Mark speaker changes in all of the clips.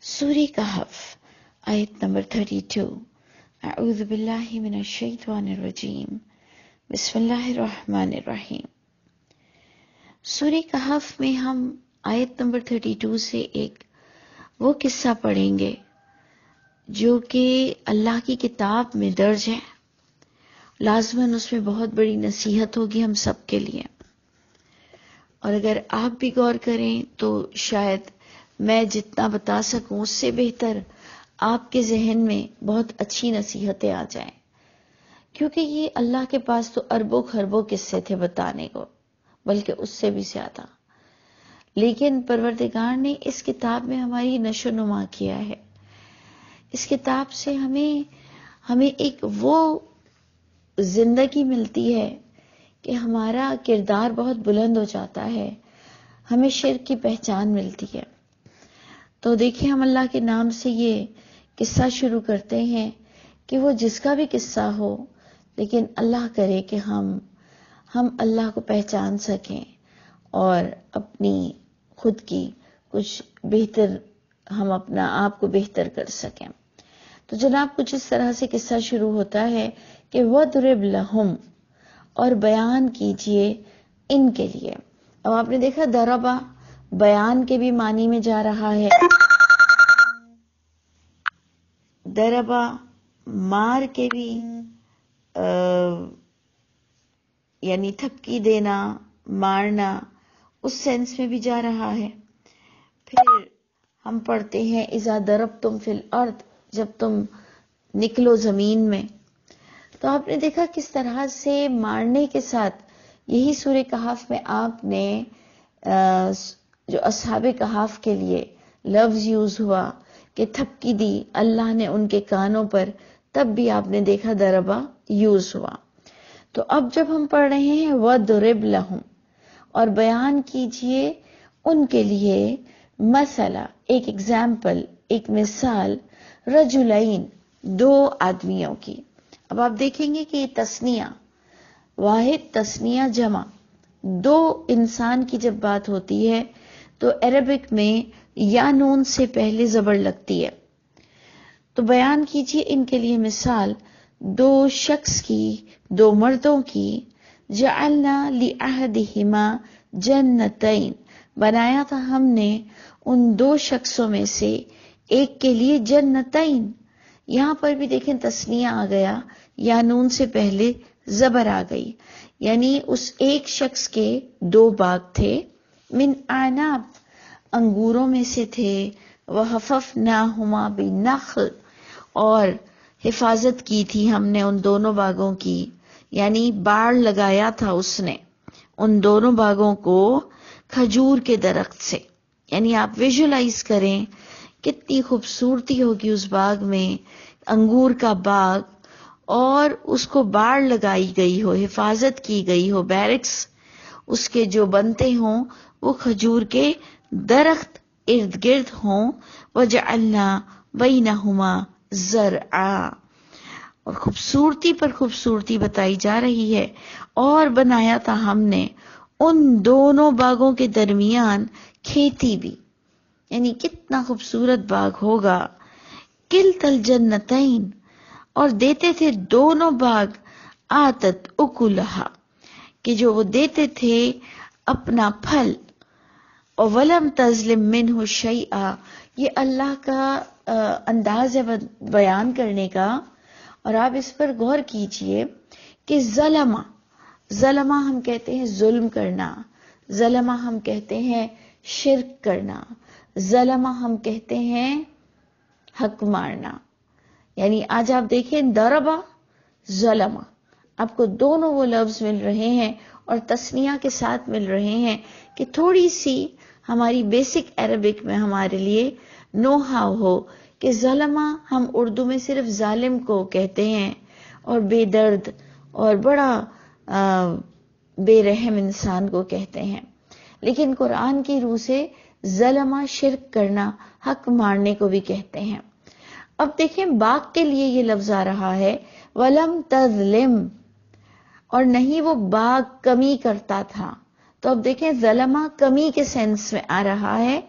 Speaker 1: سورہ کہف آیت نمبر 32۔ اعوذ باللہ من الشیطان الرجیم، بسم اللہ الرحمن الرحیم۔ سورہ کہف میں ہم آیت نمبر 32 سے ایک وہ قصہ پڑھیں گے جو کہ اللہ کی کتاب میں درج ہے۔ لازماً اس میں بہت بڑی نصیحت ہوگی ہم سب کے لیے، اور اگر آپ بھی غور کریں تو شاید میں جتنا بتا سکوں اس سے بہتر آپ کے ذہن میں بہت اچھی نصیحتیں آ جائیں، کیونکہ یہ اللہ کے پاس تو اربوں خربوں قصے تھے بتانے کو، بلکہ اس سے بھی زیادہ، لیکن پروردگار نے اس کتاب میں ہماری نشو و نما کیا ہے۔ اس کتاب سے ہمیں ایک وہ زندگی ملتی ہے کہ ہمارا کردار بہت بلند ہو جاتا ہے، ہمیں شرک کی پہچان ملتی ہے۔ تو دیکھیں، ہم اللہ کے نام سے یہ قصہ شروع کرتے ہیں کہ وہ جس کا بھی قصہ ہو، لیکن اللہ کرے کہ ہم اللہ کو پہچان سکیں اور اپنی خود کی کچھ بہتر، ہم اپنا آپ کو بہتر کر سکیں۔ تو جناب کچھ اس طرح سے قصہ شروع ہوتا ہے کہ وَاضْرِبْ لَهُمْ، اور بیان کیجئے ان کے لیے۔ اب آپ نے دیکھا ضربہ بیان کے بھی معنی میں جا رہا ہے، ضربہ مار کے بھی یعنی تھپکی دینا، مارنا، اس سینس میں بھی جا رہا ہے۔ پھر ہم پڑھتے ہیں اذا ضربتم فی الارض، جب تم نکلو زمین میں۔ تو آپ نے دیکھا کس طرح سے مارنے کے ساتھ یہی سورہ کہف میں آپ نے جو اصحاب کہف کے لیے لفظ یوز ہوا کہ تھپکی دی اللہ نے ان کے کانوں پر، تب بھی آپ نے دیکھا ضربہ یوز ہوا۔ تو اب جب ہم پڑھ رہے ہیں وَاضْرِبْ لَهُمْ، اور بیان کیجئے ان کے لیے، مثلا ایک ایگزامپل، ایک مثال، رجلین، دو آدمیوں کی۔ اب آپ دیکھیں گے کہ یہ تثنیہ، واحد تثنیہ جمع، دو انسان کی جب بات ہوتی ہے تو عربک میں یا نون سے پہلے زبر لگتی ہے۔ تو بیان کیجئے ان کے لیے مثال دو شخص کی، دو مردوں کی، جعلنا لأحدہما جنتین، بنایا تھا ہم نے ان دو شخصوں میں سے ایک کے لیے جنتین۔ یہاں پر بھی دیکھیں تثنیہ آ گیا، یا نون سے پہلے زبر آ گئی، یعنی اس ایک شخص کے دو باغ تھے، من اعناب، انگوروں میں سے تھے، وحففناہما بالنخل، اور حفاظت کی تھی ہم نے ان دونوں باغوں کی، یعنی باڑ لگایا تھا اس نے ان دونوں باغوں کو کھجور کے درخت سے۔ یعنی آپ ویژولائز کریں کتنی خوبصورتی ہوگی اس باغ میں، انگور کا باغ، اور اس کو باڑ لگائی گئی ہو، حفاظت کی گئی ہو، بیرکس اس کے جو بنتے ہوں وہ کھجور کے درخت ارد گرد ہوں، وجعلنا بینہما زرعا، اور خوبصورتی پر خوبصورتی بتائی جا رہی ہے، اور بنایا تھا ہم نے ان دونوں باغوں کے درمیان کھیتی بھی، یعنی کتنا خوبصورت باغ ہوگا۔ کلتا الجنتین، اور دیتے تھے دونوں باغ، آتت اکلہا، کہ جو وہ دیتے تھے اپنا پھل، اور ولم تظلم منہ شیئا، یہ اللہ کا انداز ہے بیان کرنے کا، اور آپ اس پر غور کیجئے کہ ظلمہ ہم کہتے ہیں ظلم کرنا، ظلمہ ہم کہتے ہیں شرک کرنا، ظلمہ ہم کہتے ہیں حق مارنا۔ یعنی آج آپ دیکھیں ضربہ، ظلمہ، آپ کو دونوں وہ لفظ مل رہے ہیں اور تثنیہ کے ساتھ مل رہے ہیں کہ تھوڑی سی ہماری بیسک عربک میں ہمارے لیے نو ہاؤ ہو کہ ظلمہ ہم اردو میں صرف ظالم کو کہتے ہیں، اور بے درد اور بڑا بے رحم انسان کو کہتے ہیں، لیکن قرآن کی روح سے ظلمہ شرک کرنا، حق مارنے کو بھی کہتے ہیں۔ اب دیکھیں باغ کے لیے یہ لفظ آ رہا ہے وَلَمْ تَظْلِمْ، اور نہیں وہ باغ کمی کرتا تھا۔ تو اب دیکھیں ظلمہ کمی کے سینس میں آ رہا ہے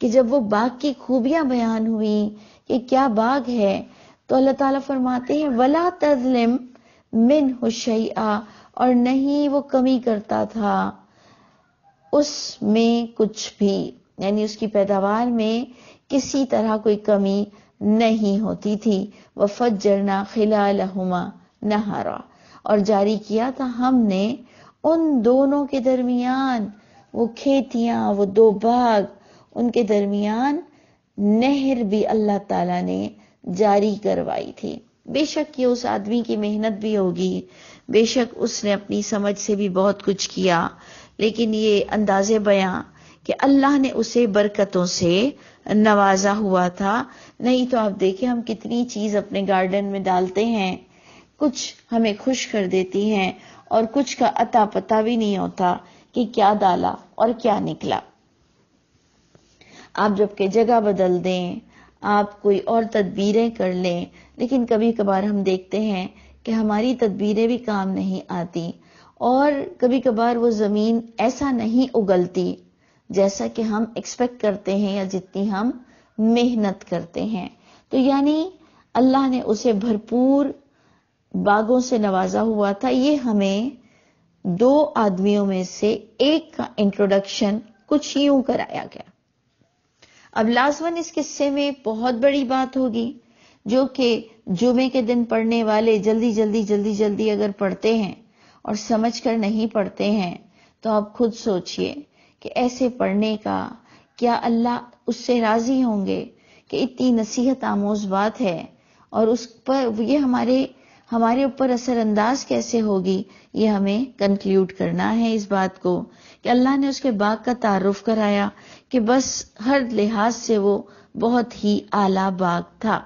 Speaker 1: کہ جب وہ باغ کی خوبیاں بیان ہوئی کہ کیا باغ ہے، تو اللہ تعالیٰ فرماتے ہیں وَلَا تَظْلِمْ مِنْهُ شَيْئًا، اور نہیں وہ کمی کرتا تھا اس میں کچھ بھی، یعنی اس کی پیداوار میں کسی طرح کوئی کمی نہیں ہوتی تھی. وَفَجَّرْنَا خِلَالَهُمَا نَهَرًا، اور جاری کیا تھا ہم نے ان دونوں کے درمیان، وہ کھیتیاں، وہ دو باغ، ان کے درمیان نہر بھی اللہ تعالیٰ نے جاری کروائی تھی. بے شک یہ اس آدمی کی محنت بھی ہوگی، بے شک اس نے اپنی سمجھ سے بھی بہت کچھ کیا، لیکن یہ انداز بیاں کہ اللہ نے اسے برکتوں سے نوازا ہوا تھا. نہیں تو آپ دیکھیں ہم کتنی چیز اپنے گارڈن میں ڈالتے ہیں، کچھ ہمیں خوش کر دیتی ہیں اور کچھ کا عطا پتہ بھی نہیں ہوتا کہ کیا ڈالا اور کیا نکلا. آپ جب کہ جگہ بدل دیں، آپ کوئی اور تدبیریں کر لیں، لیکن کبھی کبھار ہم دیکھتے ہیں کہ ہماری تدبیریں بھی کام نہیں آتی، اور کبھی کبھار وہ زمین ایسا نہیں اگلتی جیسا کہ ہم ایکسپیکٹ کرتے ہیں یا جتنی ہم محنت کرتے ہیں. تو یعنی اللہ نے اسے بھرپور باغوں سے نوازا ہوا تھا. یہ ہمیں دو آدمیوں میں سے ایک کا انٹروڈکشن کچھ یوں کرایا گیا. اب لازماً اس قصے میں بہت بڑی بات ہوگی جو کہ جمعے کے دن پڑھنے والے جلدی اگر پڑھتے ہیں اور سمجھ کر نہیں پڑھتے ہیں تو آپ خود سوچئے کہ ایسے پڑھنے کا کیا اللہ اس سے راضی ہوں گے کہ اتنی نصیحت آموز بات ہے، اور اس پر یہ ہمارے اوپر اثر انداز کیسے ہوگی. یہ ہمیں کنکلیوڈ کرنا ہے اس بات کو کہ اللہ نے اس کے باغ کا تعارف کرایا کہ بس ہر لحاظ سے وہ بہت ہی اعلیٰ باغ تھا.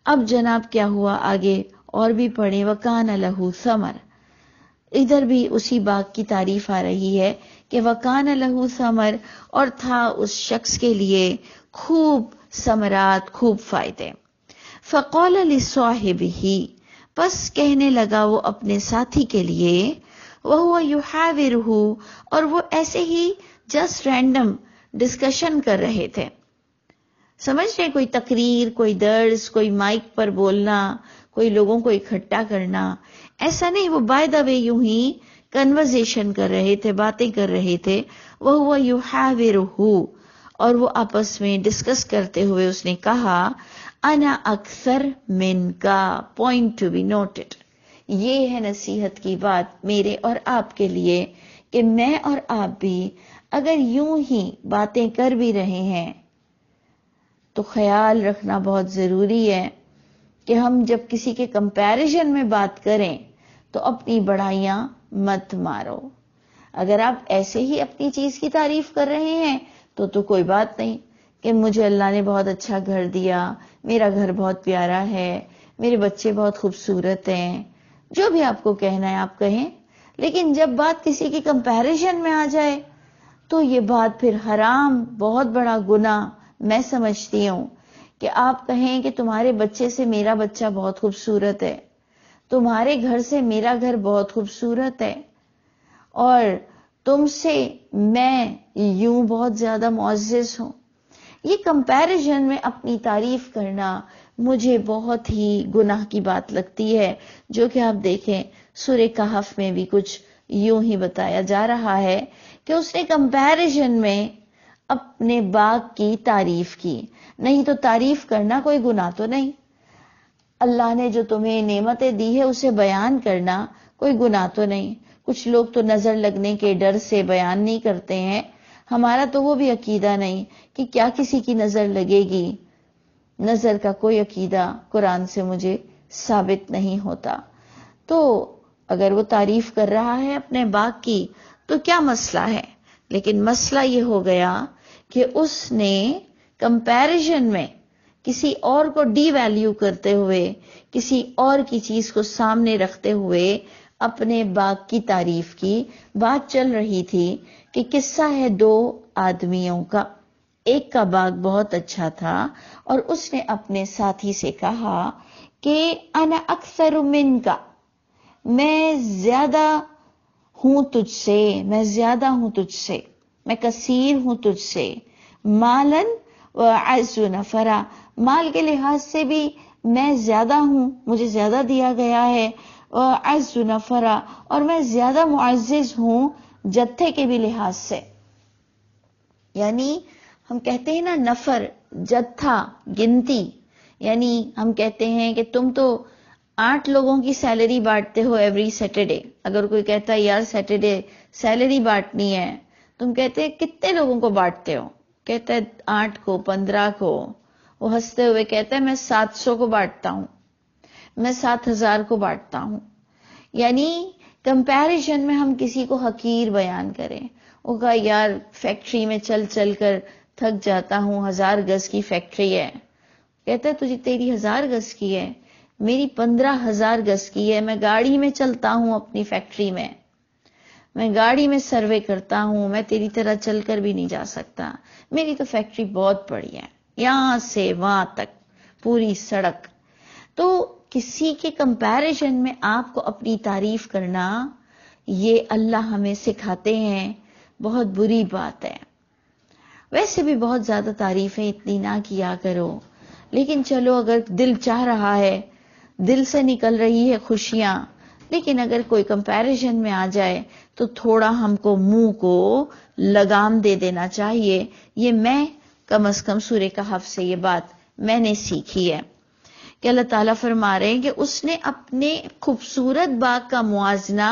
Speaker 1: اب جناب کیا ہوا آگے اور بھی پڑھیں. وَكَانَ لَهُ ثَمَرٌ، ادھر بھی اسی باغ کی تعریف آ رہی ہے کہ وَكَانَ لَهُ ثَمَرٌ، اور تھا اس شخص کے لیے خوب ثمرات، خوب فائدے. فَقَالَ لِصَاحِبِهِ، پس کہنے لگا وہ اپنے ساتھی کے لیے، وَهُوَ يُحَاوِرُهُ، اور وہ ایسے ہی جسٹ رینڈم ڈسکشن کر رہے تھے. سمجھ رہے، کوئی تقریر، کوئی درس، کوئی مائک پر بولنا، کوئی لوگوں کو اکٹھا کرنا، ایسا نہیں. وہ بائی دا وے یوں ہی کنورزیشن کر رہے تھے، باتیں کر رہے تھے. وَهُوَ يُحَاوِرُهُ، اور وہ آپس میں ڈسکس کرتے ہوئے اس نے کہا، انا اکثر منکا، پوائنٹ ٹو بی نوٹڈ. یہ ہے نصیحت کی بات میرے اور آپ کے لیے کہ میں اور آپ بھی اگر یوں ہی باتیں کر بھی رہے ہیں تو خیال رکھنا بہت ضروری ہے کہ ہم جب کسی کے کمپیریزن میں بات کریں تو اپنی بڑائیاں مت مارو. اگر آپ ایسے ہی اپنی چیز کی تعریف کر رہے ہیں تو کوئی بات نہیں کہ مجھے اللہ نے بہت اچھا گھر دیا، میرا گھر بہت پیارا ہے، میرے بچے بہت خوبصورت ہیں، جو بھی آپ کو کہنا ہے آپ کہیں. لیکن جب بات کسی کی کمپیریزن میں آ جائے تو یہ بات پھر حرام، بہت بڑا گناہ میں سمجھتی ہوں کہ آپ کہیں کہ تمہارے بچے سے میرا بچہ بہت خوبصورت ہے، تمہارے گھر سے میرا گھر بہت خوبصورت ہے، اور تم سے میں یوں بہت زیادہ معزز ہوں. یہ کمپیریزن میں اپنی تعریف کرنا مجھے بہت ہی گناہ کی بات لگتی ہے، جو کہ آپ دیکھیں سورہ کہف میں بھی کچھ یوں ہی بتایا جا رہا ہے کہ اس نے کمپیریزن میں اپنے باغ کی تعریف کی. نہیں تو تعریف کرنا کوئی گناہ تو نہیں، اللہ نے جو تمہیں نعمتیں دی ہے اسے بیان کرنا کوئی گناہ تو نہیں. کچھ لوگ تو نظر لگنے کے ڈر سے بیان نہیں کرتے ہیں، ہمارا تو وہ بھی عقیدہ نہیں کہ کیا کسی کی نظر لگے گی. نظر کا کوئی عقیدہ قرآن سے مجھے ثابت نہیں ہوتا. تو اگر وہ تعریف کر رہا ہے اپنے باغ کی تو کیا مسئلہ ہے، لیکن مسئلہ یہ ہو گیا کہ اس نے کمپیریزن میں کسی اور کو ڈی ویلیو کرتے ہوئے، کسی اور کی چیز کو سامنے رکھتے ہوئے اپنے باغ کی تعریف کی. بات چل رہی تھی کہ قصہ ہے دو آدمیوں کا، ایک کا باغ بہت اچھا تھا اور اس نے اپنے ساتھی سے کہا کہ انا اکثر منکا، میں زیادہ ہوں تجھ سے، میں زیادہ ہوں تجھ سے، میں کثیر ہوں تجھ سے. مالن وأعز نفرا، مال کے لحاظ سے بھی میں زیادہ ہوں، مجھے زیادہ دیا گیا ہے، وأعز نفرا، اور میں زیادہ معزز ہوں جتھے کے بھی لحاظ سے. یعنی ہم کہتے ہیں نا نفر، جتھا، گنتی، یعنی ہم کہتے ہیں کہ تم تو 8 لوگوں کی سیلری بانٹتے ہو ایوری سیٹرڈے. اگر کوئی کہتا ہے یار سیٹرڈے سیلری بانٹنی ہے، تم کہتے ہیں کتنے لوگوں کو بانٹتے ہو؟ کہتا ہے 8 کو، 15 کو. وہ ہنستے ہوئے کہتا ہے میں 700 کو بانٹتا ہوں، میں 7000 کو بانٹتا ہوں. یعنی کمپیریزن میں ہم کسی کو حقیر بیان کریں. وہ کہا یار فیکٹری میں چل چل کر تھک جاتا ہوں، 1000 گز کی فیکٹری ہے. کہتا ہے تجھے تیری 1000 گز کی ہے، میری 15,000 گز کی ہے. میں گاڑی میں چلتا ہوں اپنی فیکٹری میں گاڑی میں سروے کرتا ہوں، میں تیری طرح چل کر بھی نہیں جا سکتا. میری تو فیکٹری بہت بڑی ہے، یہاں سے وہاں تک پوری سڑک. تو کسی کے کمپیریزن میں آپ کو اپنی تعریف کرنا، یہ اللہ ہمیں سکھاتے ہیں، بہت بری بات ہے. ویسے بھی بہت زیادہ تعریفیں اتنی نہ کیا کرو، لیکن چلو اگر دل چاہ رہا ہے، دل سے نکل رہی ہے خوشیاں، لیکن اگر کوئی کمپیریزن میں آ جائے تو تھوڑا ہم کو منہ کو لگام دے دینا چاہیے. یہ میں کم از کم سورہ کہف سے یہ بات میں نے سیکھی ہے کہ اللہ تعالیٰ فرما رہے ہیں کہ اس نے اپنے خوبصورت باغ کا موازنہ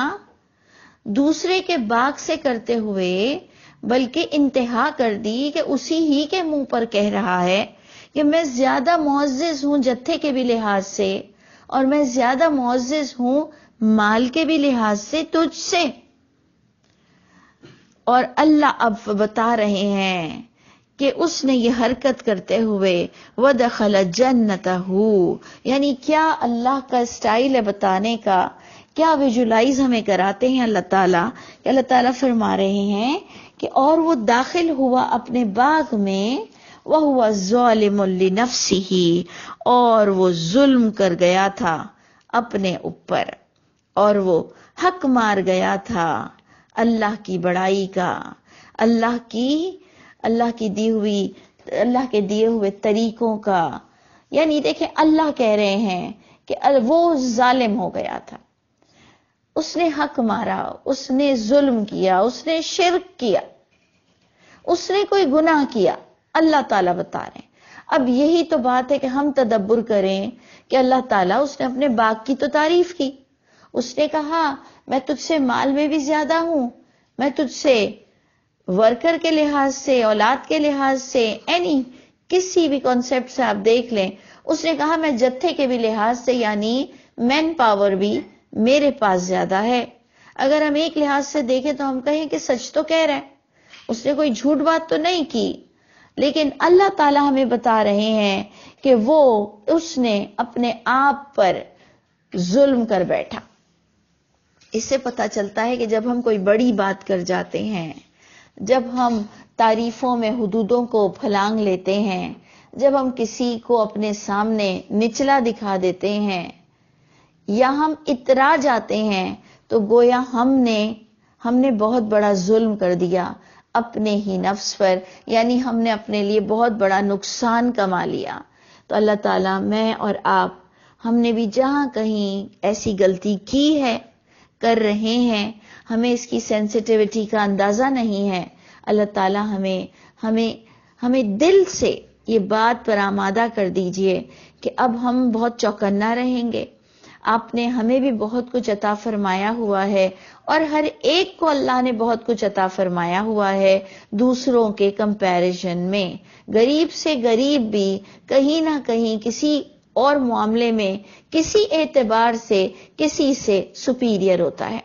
Speaker 1: دوسرے کے باغ سے کرتے ہوئے بلکہ انتہا کر دی کہ اسی ہی کے منہ پر کہہ رہا ہے کہ میں زیادہ معزز ہوں جتھے کے بھی لحاظ سے، اور میں زیادہ معزز ہوں مال کے بھی لحاظ سے تجھ سے. اور اللہ اب بتا رہے ہیں کہ اس نے یہ حرکت کرتے ہوئے وَدَخَلَ جَنَّتَهُ، یعنی کیا اللہ کا اسٹائل ہے بتانے کا، کیا ویژولائز ہمیں کراتے ہیں اللہ تعالیٰ کہ اللہ تعالیٰ فرما رہے ہیں کہ اور وہ داخل ہوا اپنے باغ میں وَهُوَ ظَالِمٌ لِنَفْسِهِ، اور وہ ظلم کر گیا تھا اپنے اوپر، اور وہ حق مار گیا تھا اللہ کی بڑائی کا، اللہ کے دیے ہوئے طریقوں کا. یعنی دیکھیں اللہ کہہ رہے ہیں کہ وہ ظالم ہو گیا تھا، اس نے حق مارا، اس نے ظلم کیا، اس نے شرک کیا، اس نے کوئی گناہ کیا. اللہ تعالیٰ بتا رہے ہیں. اب یہی تو بات ہے کہ ہم تدبر کریں کہ اللہ تعالیٰ اس نے اپنے باغ کی تو تعریف کی، اس نے کہا میں تجھ سے مال میں بھی زیادہ ہوں، میں تجھ سے ورکر کے لحاظ سے، اولاد کے لحاظ سے، کسی بھی کانسیپٹ سے آپ دیکھ لیں. اس نے کہا میں جتھے کے بھی لحاظ سے، یعنی مین پاور بھی میرے پاس زیادہ ہے. اگر ہم ایک لحاظ سے دیکھیں تو ہم کہیں کہ سچ تو کہہ رہے ہیں، اس نے کوئی جھوٹ بات تو نہیں کی. لیکن اللہ تعالیٰ ہمیں بتا رہے ہیں کہ اس نے اپنے آپ پر ظلم کر بیٹھا. اس سے پتہ چلتا ہے کہ جب ہم کوئی بڑی بات کر جاتے ہیں، جب ہم تعریفوں میں حدودوں کو پھلانگ لیتے ہیں، جب ہم کسی کو اپنے سامنے نچلا دکھا دیتے ہیں یا ہم اترا جاتے ہیں، تو گویا ہم نے بہت بڑا ظلم کر دیا اپنے ہی نفس پر، یعنی ہم نے اپنے لیے بہت بڑا نقصان کما لیا. تو اللہ تعالیٰ، میں اور آپ، ہم نے بھی جہاں کہیں ایسی غلطی کی ہے، کر رہے ہیں، ہمیں اس کی سینسٹیوٹی کا اندازہ نہیں ہے، اللہ تعالیٰ ہمیں دل سے یہ بات پر آمادہ کر دیجئے کہ اب ہم بہت چوکنا رہیں گے. آپ نے ہمیں بھی بہت کچھ عطا فرمایا ہوا ہے، اور ہر ایک کو اللہ نے بہت کچھ عطا فرمایا ہوا ہے دوسروں کے کمپیریزن میں. غریب سے غریب بھی کہیں نہ کہیں کسی اور معاملے میں کسی اعتبار سے کسی سے سپیریئر ہوتا ہے،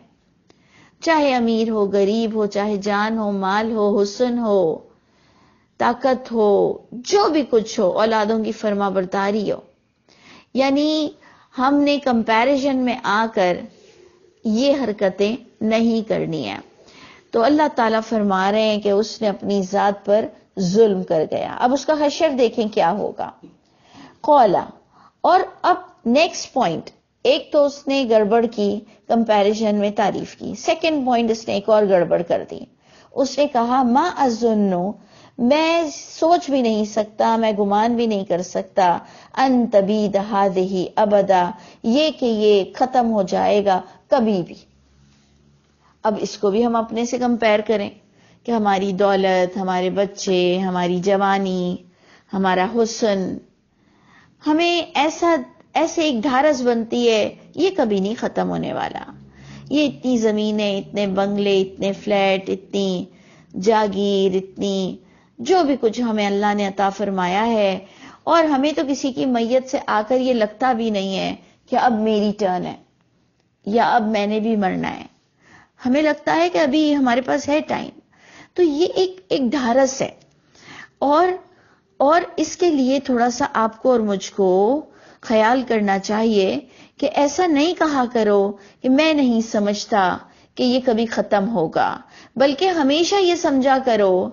Speaker 1: چاہے امیر ہو، غریب ہو، چاہے جان ہو، مال ہو، حسن ہو، طاقت ہو، جو بھی کچھ ہو، اولادوں کی فرما برداری ہو. یعنی ہم نے کمپیریزن میں آ کر یہ حرکتیں نہیں کرنی ہیں. تو اللہ تعالیٰ فرما رہے ہیں کہ اس نے اپنی ذات پر ظلم کر گیا. اب اس کا حشر دیکھیں کیا ہوگا. قولا، اور اب نیکسٹ پوائنٹ، ایک تو اس نے گڑبڑ کی کمپیریزن میں تعریف کی، سیکنڈ پوائنٹ اس نے ایک اور گڑبڑ کر دی. اس نے کہا ما اظن، میں سوچ بھی نہیں سکتا، میں گمان بھی نہیں کر سکتا ان تبید ہذہ ابدا، یہ کہ یہ ختم ہو جائے گا کبھی بھی۔ اب اس کو بھی ہم اپنے سے کمپیر کریں کہ ہماری دولت، ہمارے بچے، ہماری جوانی، ہمارا حسن، ہمیں ایسے ایک ڈھارس بنتی ہے، یہ کبھی نہیں ختم ہونے والا۔ یہ اتنی زمینیں، اتنے بنگلے، اتنے فلیٹ، اتنی جاگیر، اتنی جو بھی کچھ ہمیں اللہ نے عطا فرمایا ہے، اور ہمیں تو کسی کی میت سے آ کر یہ لگتا بھی نہیں ہے کہ اب میری ٹرن ہے یا اب میں نے بھی مرنا ہے۔ ہمیں لگتا ہے کہ ابھی ہمارے پاس ہے ٹائم۔ تو یہ ایک ڈھارس ہے، اور اس کے لیے تھوڑا سا آپ کو اور مجھ کو خیال کرنا چاہیے کہ ایسا نہیں کہا کرو کہ میں نہیں سمجھتا کہ یہ کبھی ختم ہوگا، بلکہ ہمیشہ یہ سمجھا کرو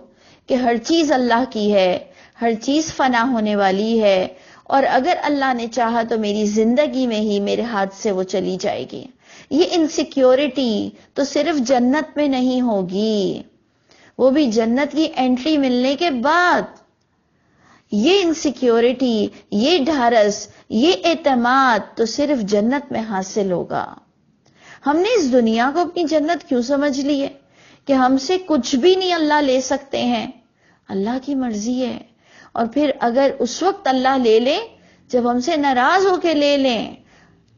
Speaker 1: کہ ہر چیز اللہ کی ہے، ہر چیز فنا ہونے والی ہے، اور اگر اللہ نے چاہا تو میری زندگی میں ہی میرے ہاتھ سے وہ چلی جائے گی۔ یہ انسیکیورٹی تو صرف جنت میں نہیں ہوگی، وہ بھی جنت کی انٹری ملنے کے بعد۔ یہ انسیکیورٹی، یہ ڈھارس، یہ اعتماد تو صرف جنت میں حاصل ہوگا۔ ہم نے اس دنیا کو اپنی جنت کیوں سمجھ لی ہے کہ ہم سے کچھ بھی نہیں اللہ لے سکتے ہیں؟ اللہ کی مرضی ہے، اور پھر اگر اس وقت اللہ لے لے جب ہم سے ناراض ہو کے لے لیں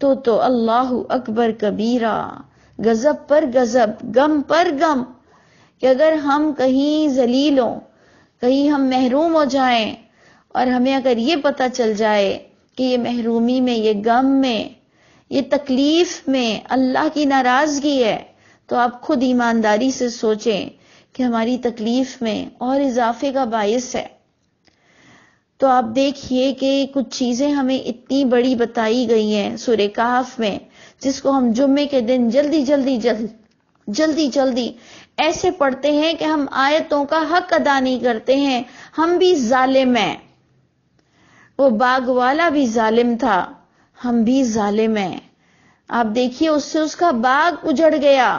Speaker 1: تو اللہ اکبر کبیرہ، غضب پر غضب، غم پر غم، کہ اگر ہم کہیں ذلیل ہوں، کہیں ہم محروم ہو جائیں، اور ہمیں اگر یہ پتہ چل جائے کہ یہ محرومی میں، یہ غم میں، یہ تکلیف میں اللہ کی ناراضگی ہے، تو آپ خود ایمانداری سے سوچیں کہ ہماری تکلیف میں اور اضافے کا باعث ہے۔ تو آپ دیکھیے کہ کچھ چیزیں ہمیں اتنی بڑی بتائی گئی ہیں سورہ کہف میں، جس کو ہم جمعے کے دن جلدی ایسے پڑھتے ہیں کہ ہم آیتوں کا حق ادا نہیں کرتے ہیں۔ ہم بھی ظالم ہیں، وہ باغ والا بھی ظالم تھا، ہم بھی ظالم ہیں۔ آپ دیکھیے اس سے اس کا باغ اجڑ گیا۔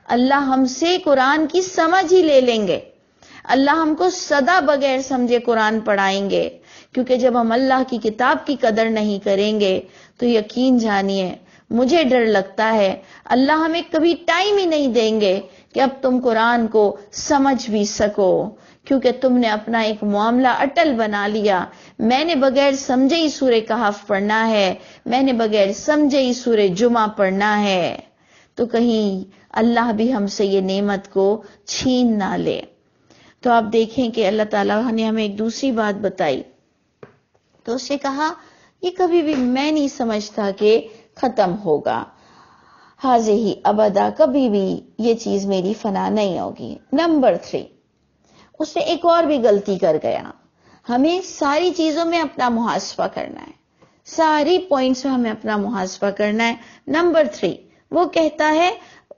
Speaker 1: اللہ ہم سے قرآن کی سمجھ ہی لے لیں گے، اللہ ہم کو سدا بغیر سمجھے قرآن پڑھائیں گے، کیونکہ جب ہم اللہ کی کتاب کی قدر نہیں کریں گے تو یقین جانیے، مجھے ڈر لگتا ہے اللہ ہمیں کبھی ٹائم ہی نہیں دیں گے کہ اب تم قرآن کو سمجھ بھی سکو، کیونکہ تم نے اپنا ایک معاملہ اٹل بنا لیا۔ میں نے بغیر سمجھے ہی سورہ کہف پڑھنا ہے، میں نے بغیر سمجھے ہی سورہ جمعہ پڑھنا ہے، تو کہیں اللہ بھی ہم سے یہ نعمت کو چھین نہ لے۔ تو آپ دیکھیں کہ اللہ تعالیٰ نے ہمیں ایک دوسری بات بتائی، تو اس نے کہا یہ کبھی بھی میں نہیں سمجھتا کہ ختم ہوگا، ہذہ ابدا، کبھی بھی یہ چیز میری فنا نہیں ہوگی۔ نمبر 3، اس نے ایک اور بھی غلطی کر گیا۔ ہمیں ساری چیزوں میں اپنا محاسبہ کرنا ہے، ساری پوائنٹس میں ہمیں اپنا محاسبہ کرنا ہے۔ نمبر 3 وہ کہتا ہے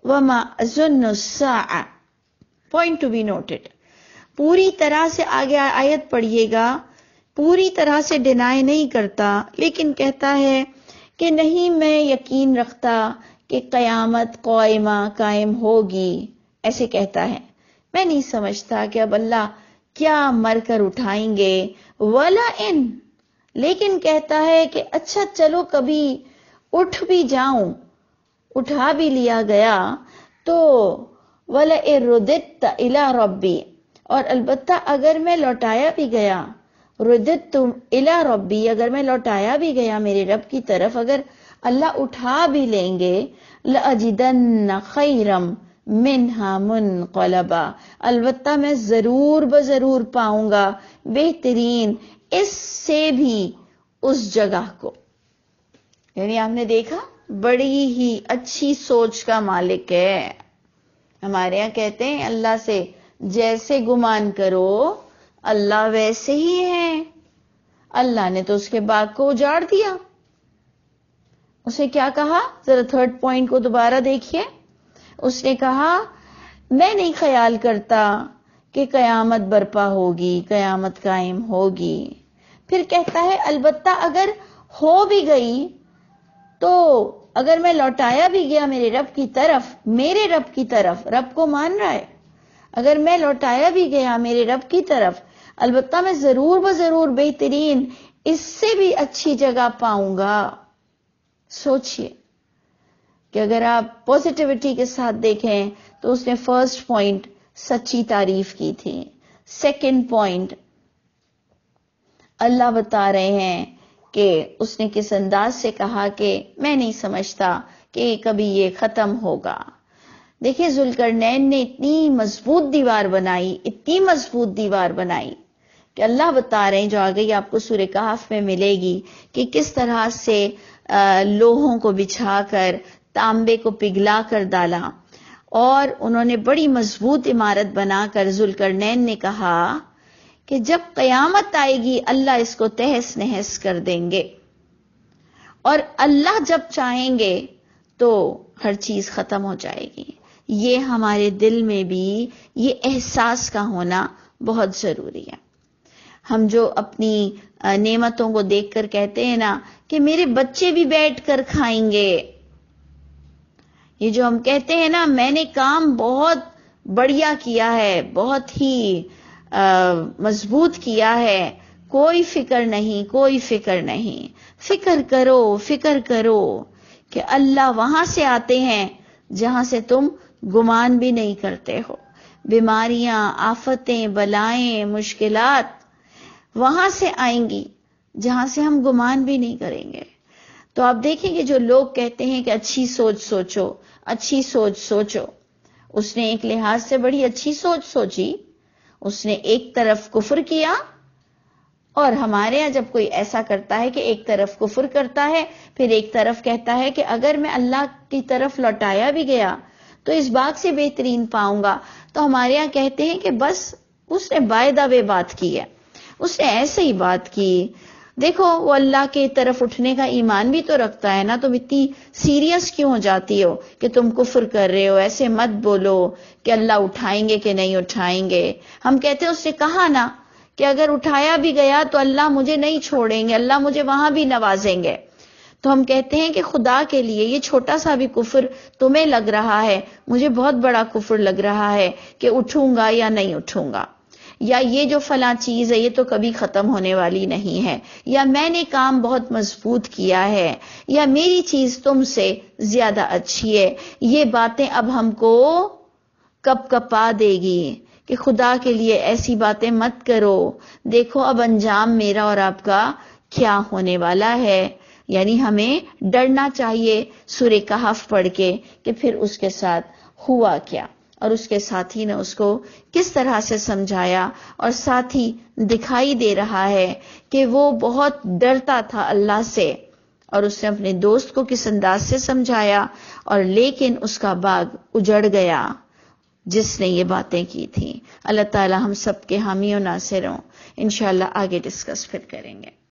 Speaker 1: وما اظن الساعہ، پوائنٹ ٹو بی نوٹڈ، پوری طرح سے آگے آیت پڑھیے گا، پوری طرح سے ڈینائی نہیں کرتا، لیکن کہتا ہے کہ نہیں میں یقین رکھتا کہ قیامت قائم ہوگی، ایسے کہتا ہے۔ میں نہیں سمجھتا کہ اب اللہ کیا مر کر اٹھائیں گے، ولا ان، لیکن کہتا ہے کہ اچھا چلو کبھی اٹھ بھی جاؤں، اٹھا بھی لیا گیا تو ولا رددت الی ربی، اور البتہ اگر میں لوٹایا بھی گیا، رددت الی ربی، اگر میں لوٹایا بھی گیا میرے رب کی طرف، اگر اللہ اٹھا بھی لیں گے، لأجدن خیرا منہا منقلبا، البتہ میں ضرور پاؤں گا بہترین اس سے بھی اس جگہ کو۔ یعنی آپ نے دیکھا بڑی ہی اچھی سوچ کا مالک ہے۔ ہمارے یہاں کہتے ہیں اللہ سے جیسے گمان کرو اللہ ویسے ہی ہے۔ اللہ نے تو اس کے باغ کو اجاڑ دیا۔ اس نے کیا کہا؟ ذرا 3rd پوائنٹ کو دوبارہ دیکھیے۔ اس نے کہا میں نہیں خیال کرتا کہ قیامت برپا ہوگی، قیامت قائم ہوگی۔ پھر کہتا ہے البتہ اگر ہو بھی گئی تو اگر میں لوٹایا بھی گیا میرے رب کی طرف، رب کو مان رہا ہے، اگر میں لوٹایا بھی گیا میرے رب کی طرف البتہ میں ضرور بضرور بہترین اس سے بھی اچھی جگہ پاؤں گا. سوچئے کہ اگر آپ پوزیٹیوٹی کے ساتھ دیکھیں تو اس نے فرسٹ پوائنٹ سچی تعریف کی تھی. سیکنڈ پوائنٹ اللہ بتا رہے ہیں کہ اس نے کس انداز سے کہا کہ میں نہیں سمجھتا کہ کبھی یہ ختم ہوگا. دیکھیں ذوالقرنین نے اتنی مضبوط دیوار بنائی، اتنی مضبوط دیوار بنائی کہ اللہ بتا رہے ہیں، جو آگے آپ کو سورہ کہف میں ملے گی، کہ کس طرح سے لوہوں کو بچھا کر تانبے کو پگھلا کر ڈالا، اور انہوں نے بڑی مضبوط عمارت بنا کر ذوالقرنین نے کہا کہ جب قیامت آئے گی اللہ اس کو تہس نہس کر دیں گے، اور اللہ جب چاہیں گے تو ہر چیز ختم ہو جائے گی. یہ ہمارے دل میں بھی یہ احساس کا ہونا بہت ضروری ہے. ہم جو اپنی نعمتوں کو دیکھ کر کہتے ہیں نا کہ میرے بچے بھی بیٹھ کر کھائیں گے، یہ جو ہم کہتے ہیں نا میں نے کام بہت بڑھیا کیا ہے، بہت ہی مضبوط کیا ہے، کوئی فکر نہیں، کوئی فکر نہیں. فکر کرو کہ اللہ وہاں سے آتے ہیں جہاں سے تم گمان بھی نہیں کرتے ہو. بیماریاں، آفتیں، بلائیں، مشکلات وہاں سے آئیں گی جہاں سے ہم گمان بھی نہیں کریں گے. تو آپ دیکھیں گے جو لوگ کہتے ہیں کہ اچھی سوچ سوچو، اچھی سوچ سوچو، اس نے ایک لحاظ سے بڑی اچھی سوچ سوچی. اس نے ایک طرف کفر کیا، اور ہمارے یہاں جب کوئی ایسا کرتا ہے کہ ایک طرف کفر کرتا ہے پھر ایک طرف کہتا ہے کہ اگر میں اللہ کی طرف لوٹایا بھی گیا تو اس باغ سے بہترین پاؤں گا، تو ہمارے یہاں کہتے ہیں کہ بس اس نے بائے دعوے بات کی ہے، اس نے ایسے ہی بات کی. دیکھو وہ اللہ کی طرف اٹھنے کا ایمان بھی تو رکھتا ہے نا، تم اتنی سیریس کیوں ہو جاتی ہو کہ تم کفر کر رہے ہو؟ ایسے مت بولو کہ اللہ اٹھائیں گے کہ نہیں اٹھائیں گے. ہم کہتے ہیں اس نے کہا نا کہ اگر اٹھایا بھی گیا تو اللہ مجھے نہیں چھوڑیں گے، اللہ مجھے وہاں بھی نوازیں گے. تو ہم کہتے ہیں کہ خدا کے لیے یہ چھوٹا سا بھی کفر تمہیں لگ رہا ہے، مجھے بہت بڑا کفر لگ رہا ہے کہ اٹھوں گا یا نہیں اٹھوں گا، یا یہ جو فلاں چیز ہے یہ تو کبھی ختم ہونے والی نہیں ہے، یا میں نے کام بہت مضبوط کیا ہے، یا میری چیز تم سے زیادہ اچھی ہے. یہ باتیں اب ہم کو کب کپا دے گی کہ خدا کے لیے ایسی باتیں مت کرو، دیکھو اب انجام میرا اور آپ کا کیا ہونے والا ہے. یعنی ہمیں ڈرنا چاہیے سورہ کہف پڑھ کے کہ پھر اس کے ساتھ ہوا کیا، اور اس کے ساتھی نے اس کو کس طرح سے سمجھایا، اور ساتھی دکھائی دے رہا ہے کہ وہ بہت ڈرتا تھا اللہ سے، اور اس نے اپنے دوست کو کس انداز سے سمجھایا، اور لیکن اس کا باغ اجڑ گیا جس نے یہ باتیں کی تھیں. اللہ تعالی ہم سب کے حامی و ناصر ہوں. انشاءاللہ آگے ڈسکس پھر کریں گے.